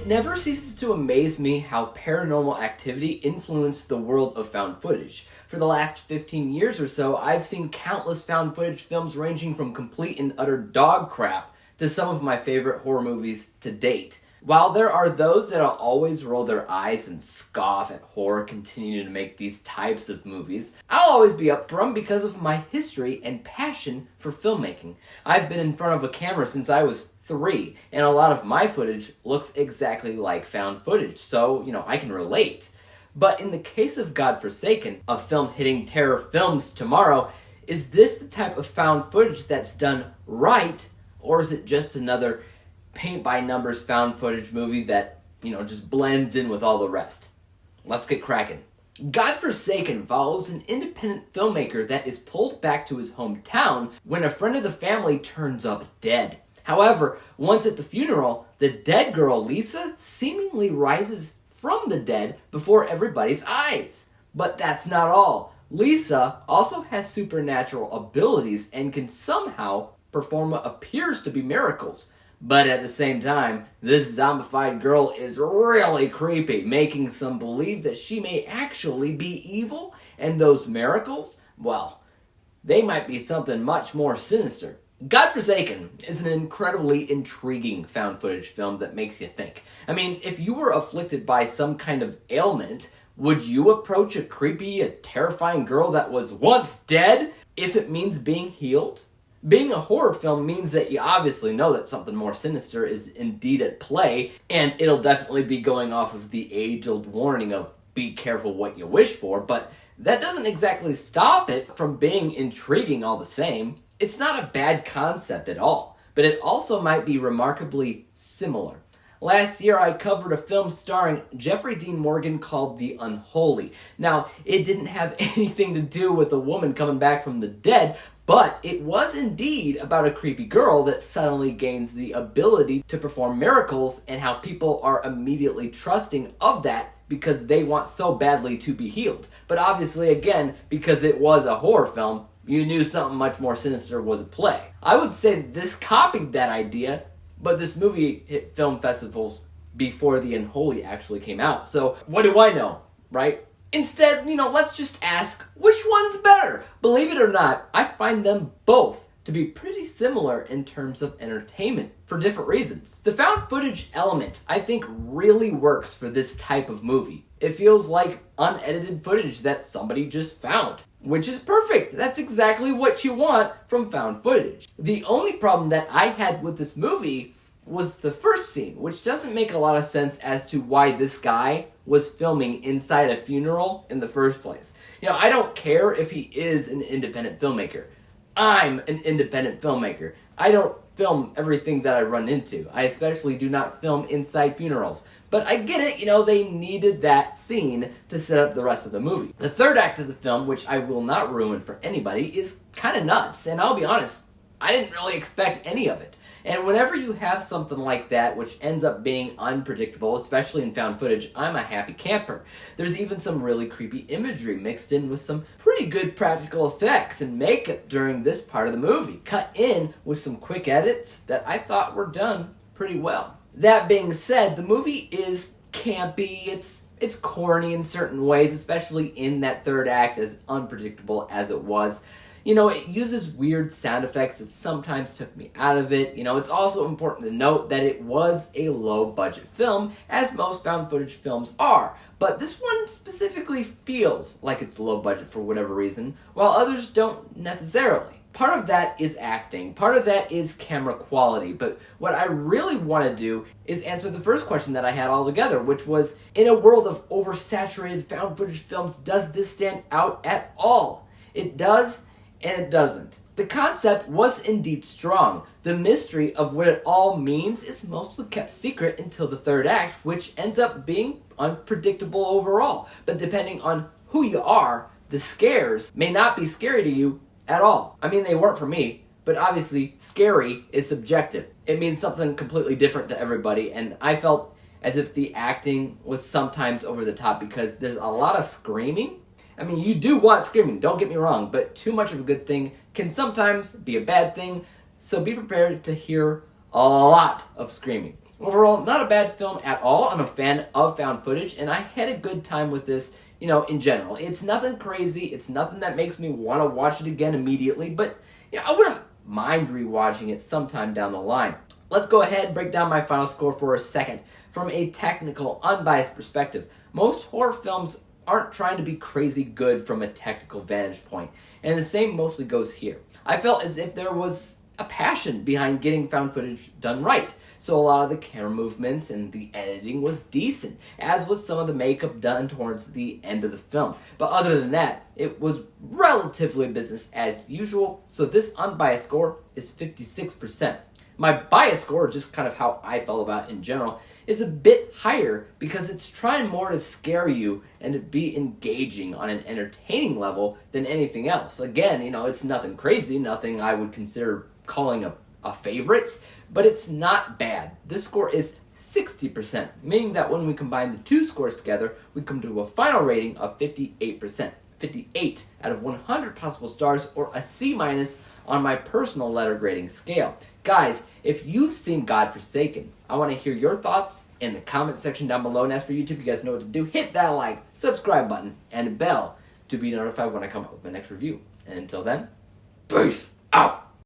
It never ceases to amaze me how paranormal activity influenced the world of found footage. For the last 15 years or so, I've seen countless found footage films ranging from complete and utter dog crap to some of my favorite horror movies to date. While there are those that'll always roll their eyes and scoff at horror continuing to make these types of movies, I'll always be up for them because of my history and passion for filmmaking. I've been in front of a camera since I was 3, and a lot of my footage looks exactly like found footage, so, I can relate. But in the case of Godforsaken, a film hitting terror films tomorrow, is this the type of found footage that's done right, or is it just another paint-by-numbers found footage movie that, just blends in with all the rest? Let's get cracking. Godforsaken follows an independent filmmaker that is pulled back to his hometown when a friend of the family turns up dead. However, once at the funeral, the dead girl, Lisa, seemingly rises from the dead before everybody's eyes. But that's not all. Lisa also has supernatural abilities and can somehow perform what appears to be miracles. But at the same time, this zombified girl is really creepy, making some believe that she may actually be evil, and those miracles, well, they might be something much more sinister. Godforsaken is an incredibly intriguing found footage film that makes you think. I mean, if you were afflicted by some kind of ailment, would you approach a creepy, terrifying girl that was once dead if it means being healed? Being a horror film means that you obviously know that something more sinister is indeed at play, and it'll definitely be going off of the age-old warning of be careful what you wish for, but that doesn't exactly stop it from being intriguing all the same. It's not a bad concept at all, but it also might be remarkably similar. Last year, I covered a film starring Jeffrey Dean Morgan called The Unholy. Now, it didn't have anything to do with a woman coming back from the dead, but it was indeed about a creepy girl that suddenly gains the ability to perform miracles and how people are immediately trusting of that because they want so badly to be healed. But obviously, again, because it was a horror film, you knew something much more sinister was at play. I would say that this copied that idea, but this movie hit film festivals before The Unholy actually came out. So what do I know, right? Instead, let's just ask, which one's better? Believe it or not, I find them both to be pretty similar in terms of entertainment for different reasons. The found footage element, I think, really works for this type of movie. It feels like unedited footage that somebody just found, which is perfect. That's exactly what you want from found footage. The only problem that I had with this movie was the first scene, which doesn't make a lot of sense as to why this guy was filming inside a funeral in the first place. I don't care if he is an independent filmmaker. I'm an independent filmmaker. I don't film everything that I run into. I especially do not film inside funerals. But I get it, they needed that scene to set up the rest of the movie. The third act of the film, which I will not ruin for anybody, is kind of nuts. And I'll be honest, I didn't really expect any of it. And whenever you have something like that, which ends up being unpredictable, especially in found footage, I'm a happy camper. There's even some really creepy imagery mixed in with some pretty good practical effects and makeup during this part of the movie, cut in with some quick edits that I thought were done pretty well. That being said, the movie is campy, it's corny in certain ways, especially in that third act, as unpredictable as it was. It uses weird sound effects that sometimes took me out of it. It's also important to note that it was a low-budget film, as most found footage films are. But this one specifically feels like it's low budget for whatever reason, while others don't necessarily. Part of that is acting, part of that is camera quality, but what I really want to do is answer the first question that I had altogether, which was, in a world of oversaturated found footage films, does this stand out at all? It does, and it doesn't. The concept was indeed strong. The mystery of what it all means is mostly kept secret until the third act, which ends up being unpredictable overall. But depending on who you are, the scares may not be scary to you at all. I mean, they weren't for me, but obviously scary is subjective. It means something completely different to everybody, and I felt as if the acting was sometimes over the top because there's a lot of screaming. I mean, you do want screaming, don't get me wrong, but too much of a good thing can sometimes be a bad thing, so be prepared to hear a lot of screaming. Overall, not a bad film at all. I'm a fan of found footage, and I had a good time with this, in general. It's nothing crazy. It's nothing that makes me want to watch it again immediately, but I wouldn't mind rewatching it sometime down the line. Let's go ahead and break down my final score for a second. From a technical, unbiased perspective, most horror films aren't trying to be crazy good from a technical vantage point, and the same mostly goes here. I felt as if there was a passion behind getting found footage done right. So a lot of the camera movements and the editing was decent, as was some of the makeup done towards the end of the film. But other than that, it was relatively business as usual, so this unbiased score is 56%. My bias score, just kind of how I felt about it in general, is a bit higher because it's trying more to scare you and to be engaging on an entertaining level than anything else. Again, it's nothing crazy, nothing I would consider calling a favorite, but it's not bad. This score is 60%, meaning that when we combine the two scores together, we come to a final rating of 58%. 58 out of 100 possible stars, or a C- on my personal letter grading scale. Guys, if you've seen Godforsaken, I want to hear your thoughts in the comment section down below. And as for YouTube, you guys know what to do. Hit that like, subscribe button, and bell to be notified when I come up with my next review. And until then, peace!